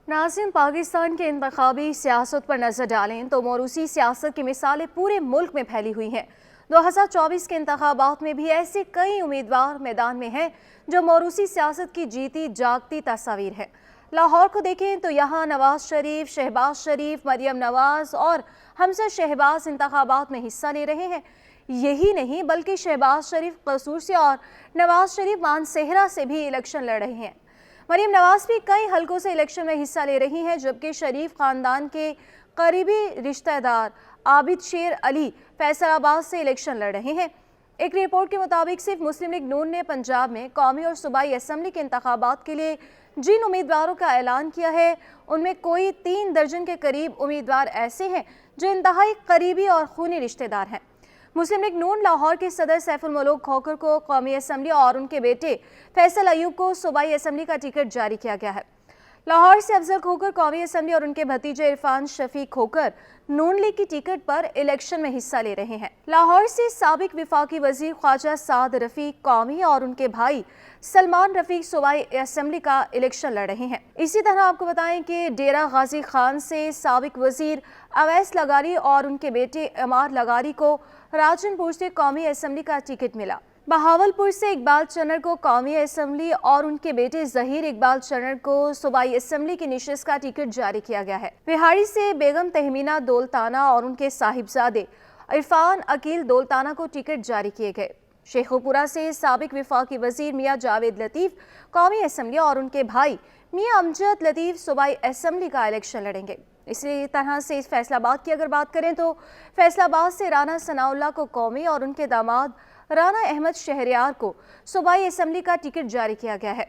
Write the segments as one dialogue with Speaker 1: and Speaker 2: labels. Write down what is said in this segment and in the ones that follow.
Speaker 1: नाज़रीन, पाकिस्तान के इंतखाबी सियासत पर नज़र डालें तो मोरूसी सियासत की मिसालें पूरे मुल्क में फैली हुई हैं। 2024 के इंतखाबात में भी ऐसे कई उम्मीदवार मैदान में हैं जो मोरूसी सियासत की जीती जागती तस्वीर है। लाहौर को देखें तो यहाँ नवाज शरीफ, शहबाज शरीफ, मरियम नवाज और हमजा शहबाज इंतखाबात में हिस्सा ले रहे हैं। यही नहीं बल्कि शहबाज शरीफ कसूर से और नवाज शरीफ मानसेहरा से भी इलेक्शन लड़ रहे हैं। मरियम नवाज भी कई हलकों से इलेक्शन में हिस्सा ले रही हैं, जबकि शरीफ खानदान के करीबी रिश्तेदार आबिद शेर अली फैसलाबाद से इलेक्शन लड़ रहे हैं। एक रिपोर्ट के मुताबिक सिर्फ मुस्लिम लीग नून ने पंजाब में कौमी और सूबाई असम्बली के इंतखाबात के लिए जिन उम्मीदवारों का ऐलान किया है, उनमें कोई 3 दर्जन के करीब उम्मीदवार ऐसे हैं जो इंतहाई करीबी और खूनी रिश्तेदार हैं। मुस्लिम लीग नून लाहौर के सदर सैफुल मलूक खोखर को कौमी असम्बली और उनके बेटे फैसल अयूब को सूबाई असम्बली का टिकट जारी किया गया है। लाहौर से अफजल खोखर कौमी असम्बली और उनके भतीजे इरफान शफीक खोखर नून लीग की टिकट पर इलेक्शन में हिस्सा ले रहे हैं। लाहौर से साबिक विफाकी वजीर ख्वाजा साद रफीक कौमी और उनके भाई सलमान रफीक सूबाई असम्बली का इलेक्शन लड़ रहे हैं। इसी तरह आपको बताएं कि डेरा गाजी खान से साबिक वजीर अवैस लगारी और उनके बेटे अमार लगारी को राजनपुर से कौमी असम्बली का टिकट मिला। बहावलपुर से इकबाल चन्नर को कौमी असम्बली और उनके बेटे जहीर इकबाल चन्नर को सूबाई असम्बली की निशिस्त का टिकट जारी किया गया है। बिहारी से बेगम तहमीना दौलताना और उनके साहिबजादे इरफान अकील दौलताना को टिकट जारी किए गए। शेखोपुरा से साबिक विफाकी वजीर मियाँ जावेद लतीफ़ कौमी असम्बली और उनके भाई मियाँ अमजद लतीफ़ सूबाई असम्बली का इलेक्शन लड़ेंगे। इसी तरह से इस फैसलाबाद की अगर बात करें तो फैसलाबाद से राना सनाउल्लाह को कौमी और उनके दामाद राना अहमद शहरियार को सूबाई असम्बली का टिकट जारी किया गया है।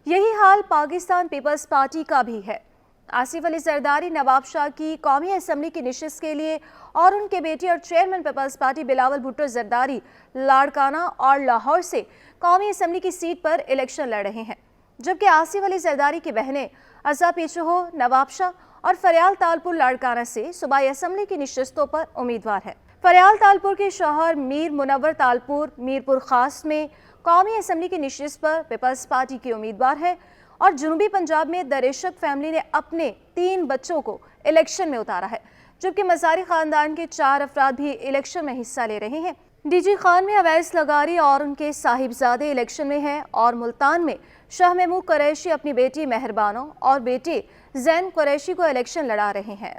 Speaker 1: यही हाल पाकिस्तान पीपल्स पार्टी का भी है। आसिफ अली जरदारी नवाब शाह की कौमी असम्बली की निशिस्त के लिए और उनके बेटे और चेयरमैन पीपल्स पार्टी बिलावल भुट्टो जरदारी लाड़काना और लाहौर से कौमी असम्बली की सीट पर इलेक्शन लड़ रहे हैं, जबकि आसिफ अली जरदारी की बहनें अज़ा पीछहो, नवाब शाह और फरियाल तालपुर लाड़काना से सूबाई असम्बली की निशिस्तों पर उम्मीदवार हैं। फरियाल तालपुर के शौहर मीर मुनव्वर तालपुर मीरपुर खास में कौमी असम्बली की निशिस्त पर पीपल्स पार्टी के उम्मीदवार हैं और जनूबी पंजाब में दरेशक फैमिली ने अपने 3 बच्चों को इलेक्शन में उतारा है, जबकि मज़ारी खानदान के 4 अफराद भी इलेक्शन में हिस्सा ले रहे हैं। डीजी खान में अवैस लगारी और उनके साहिबजादे इलेक्शन में हैं और मुल्तान में शाह महमूद कुरैशी अपनी बेटी मेहरबानो और बेटे जैन कुरैशी को इलेक्शन लड़ा रहे हैं।